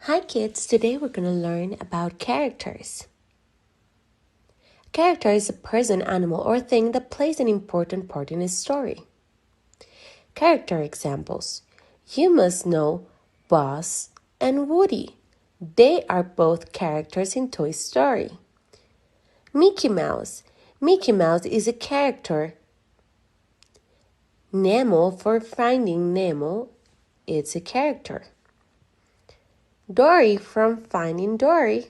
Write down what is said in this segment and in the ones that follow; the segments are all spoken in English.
Hi kids, today we're going to learn about characters. Character is a person, animal, or thing that plays an important part in a story. Character examples. You must know Buzz and Woody. They are both characters in Toy Story. Mickey Mouse. Mickey Mouse is a character. Nemo for Finding Nemo. It's a character. Dory from Finding Dory.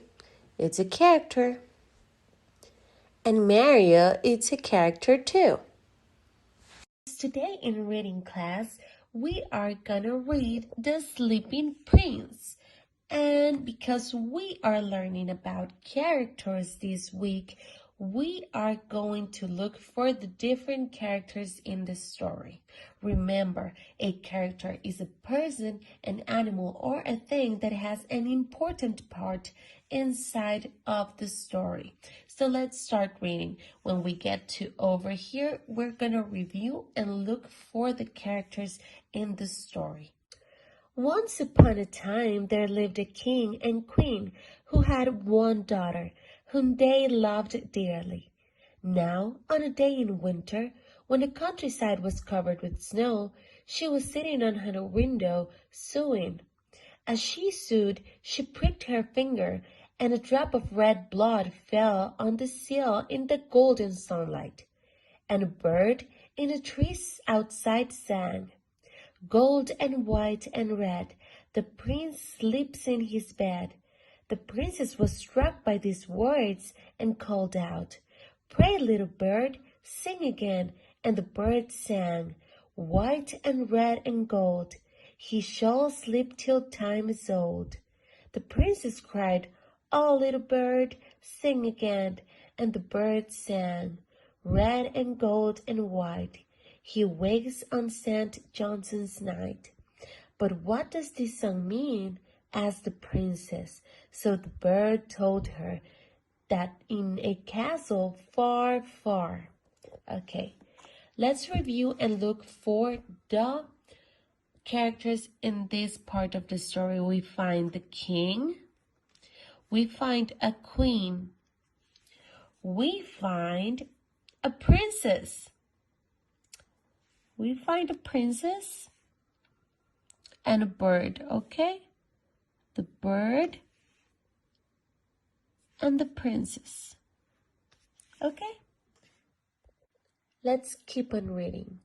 It's a character. And Mario is a character too. Today in reading class, we are gonna read The Sleeping Prince. And because we are learning about characters this week, we are going to look for the different characters in the story. Remember, a character is a person, an animal, or a thing that has an important part inside of the story. So let's start reading. When we get to over here, we're going to review and look for the characters in the story. Once upon a time, there lived a king and queen who had one daughter, whom they loved dearly. Now, on a day in winter, when the countryside was covered with snow, she was sitting on her window sewing. As she sewed, she pricked her finger, and a drop of red blood fell on the sill in the golden sunlight. And a bird in the trees outside sang, "Gold and white and red, the prince sleeps in his bed." The princess was struck by these words and called out, "Pray, little bird, sing again." And the bird sang, "White and red and gold, he shall sleep till time is old." The princess cried, "Oh, little bird, sing again." And the bird sang, "Red and gold and white, he wakes on St. Johnson's night." "But what does this song mean?" asked the princess. So the bird told her that in a castle far, far. Okay, let's review and look for the characters in this part of the story. We find the king. We find a queen. We find a princess. We find a princess and a bird, okay? The bird and the princess. Okay? Let's keep on reading.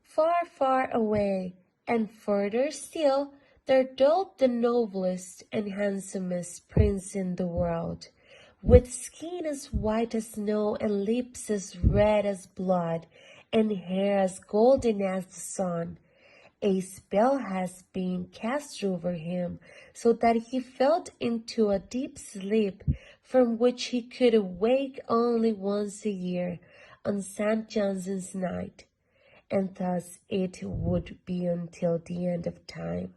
Far, far away, and further still, there dwelt the noblest and handsomest prince in the world, with skin as white as snow and lips as red as blood and hair as golden as the sun. A spell has been cast over him, so that he fell into a deep sleep from which he could awake only once a year on St. Johnson's night, and thus it would be until the end of time.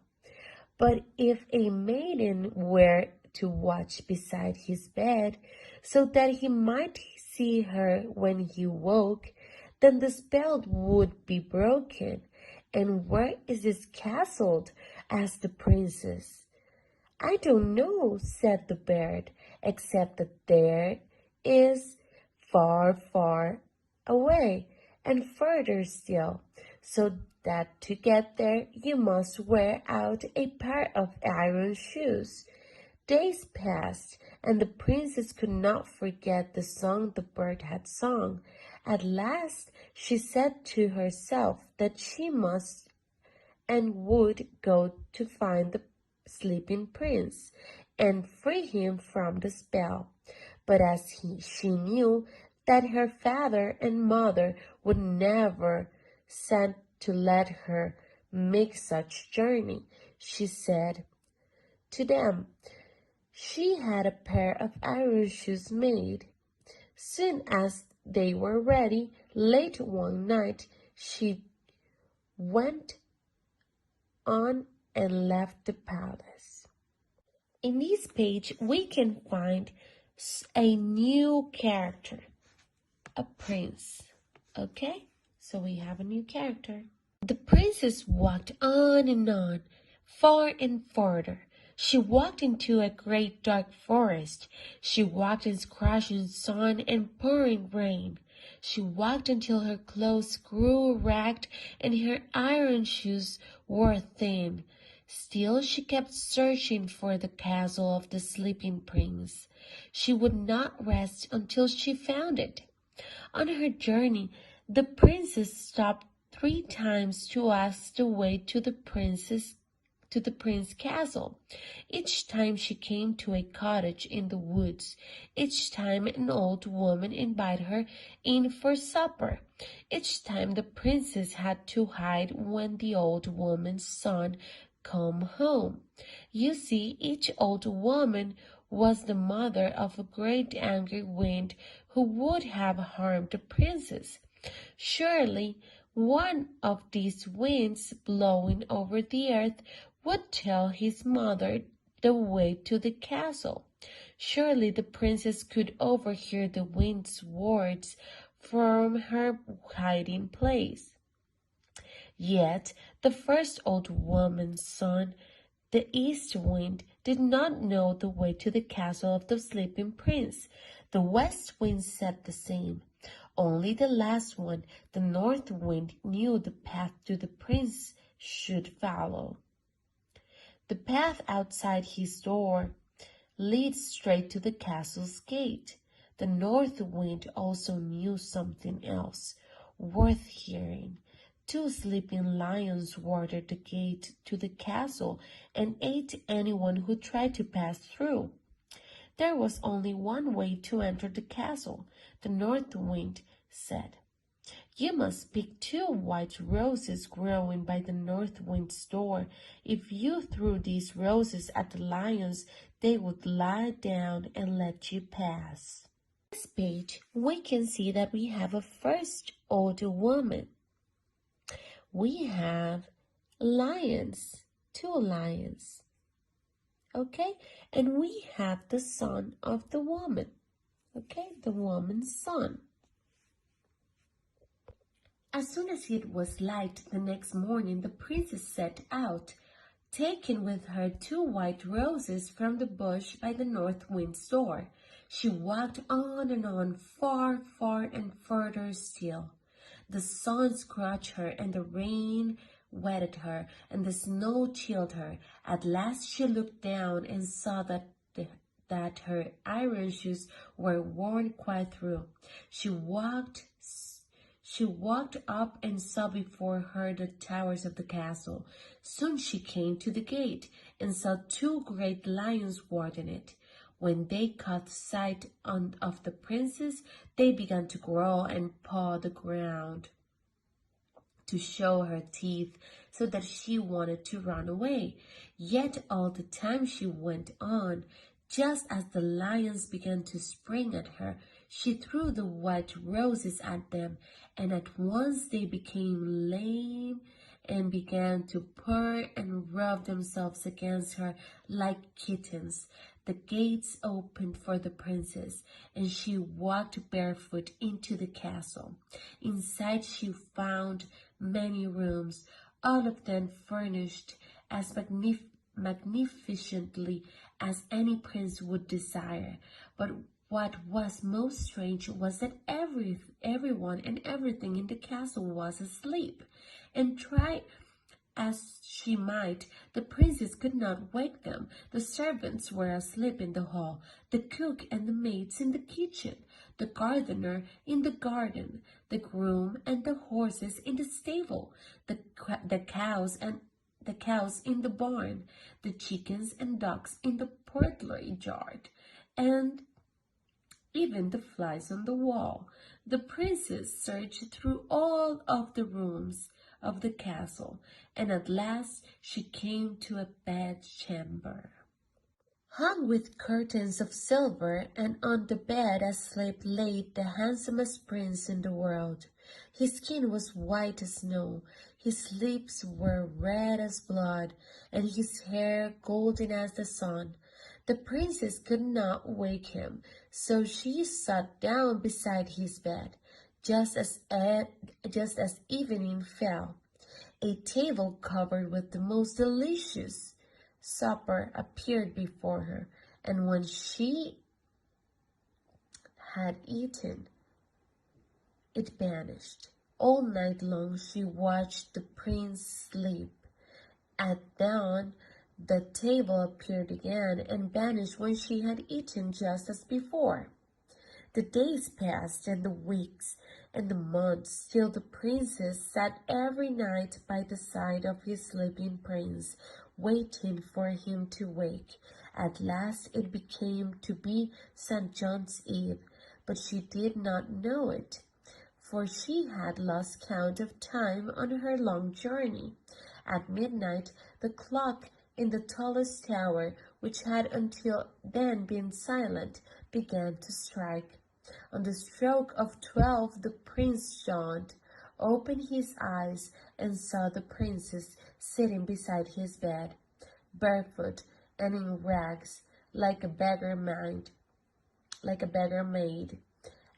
But if a maiden were to watch beside his bed, so that he might see her when he woke, then the spell would be broken. "And where is this castle?" asked the princess. "I don't know," said the bird, "except that there is far, far away, and further still, so that to get there you must wear out a pair of iron shoes." Days passed, and the princess could not forget the song the bird had sung. At last she said to herself that she must and would go to find the sleeping prince and free him from the spell. But as she knew that her father and mother would never send to let her make such journey, she said to them she had a pair of iron shoes made. Soon as they were ready, late one night, she went on and left the palace. In this page, we can find a new character, a prince. Okay, so we have a new character. The princess walked on and on, far and farther. She walked into a great dark forest. She walked in scorching sun and pouring rain. She walked until her clothes grew ragged and her iron shoes wore thin. Still she kept searching for the castle of the sleeping prince. She would not rest until she found it. On her journey, the princess stopped 3 times to ask the way to the prince's castle. Each time she came to a cottage in the woods. Each time an old woman invited her in for supper. Each time the princess had to hide when the old woman's son come home. You see, each old woman was the mother of a great angry wind who would have harmed the princess. Surely one of these winds blowing over the earth would tell his mother the way to the castle. Surely the princess could overhear the wind's words from her hiding place. Yet the first old woman's son, the east wind, did not know the way to the castle of the sleeping prince. The west wind said the same. Only the last one, the north wind, knew the path to the prince should follow. The path outside his door leads straight to the castle's gate. The north wind also knew something else worth hearing. 2 sleeping lions guarded the gate to the castle and ate anyone who tried to pass through. There was only one way to enter the castle, the north wind said. You must pick 2 white roses growing by the north wind's door. If you threw these roses at the lions, they would lie down and let you pass. On this page, we can see that we have a first old woman. We have lions, 2 lions. Okay, and we have the son of the woman. Okay, the woman's son. As soon as it was light the next morning, the princess set out, taking with her 2 white roses from the bush by the north wind's door. She walked on and on, far, far, and further still. The sun scorched her, and the rain wetted her, and the snow chilled her. At last she looked down and saw that her iron shoes were worn quite through. She walked up and saw before her the towers of the castle. Soon she came to the gate and saw 2 great lions guarding it. When they caught sight of the princess, they began to growl and paw the ground to show her teeth, so that she wanted to run away. Yet all the time she went on. Just as the lions began to spring at her, she threw the white roses at them, and at once they became lame and began to purr and rub themselves against her like kittens. The gates opened for the princess, and she walked barefoot into the castle. Inside she found many rooms, all of them furnished as magnificently as any prince would desire. But what was most strange was that everyone and everything in the castle was asleep, and try as she might, the princess could not wake them. The servants were asleep in the hall, the cook and the maids in the kitchen, the gardener in the garden, the groom and the horses in the stable, the cows in the barn, the chickens and ducks in the poultry yard, and even the flies on the wall. The princess searched through all of the rooms of the castle, and at last she came to a bedchamber, hung with curtains of silver, and on the bed asleep lay the handsomest prince in the world. His skin was white as snow, his lips were red as blood, and his hair golden as the sun. The princess could not wake him, so she sat down beside his bed. Just as evening fell, a table covered with the most delicious supper appeared before her, and when she had eaten, it vanished. All night long she watched the prince sleep. At dawn, the table appeared again and vanished when she had eaten just as before. The days passed, and the weeks, and the months. Still the princess sat every night by the side of his sleeping prince, waiting for him to wake. At last it became to be St. John's Eve, but she did not know it, for she had lost count of time on her long journey. At midnight, the clock in the tallest tower, which had until then been silent, began to strike. On the stroke of 12, the prince yawned, opened his eyes, and saw the princess sitting beside his bed, barefoot and in rags, like a beggar maid.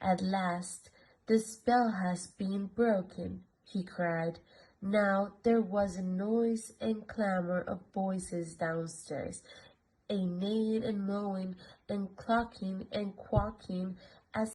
At last, the spell has been broken, he cried. Now there was a noise and clamor of voices downstairs, a neighing and mowing and clucking and quacking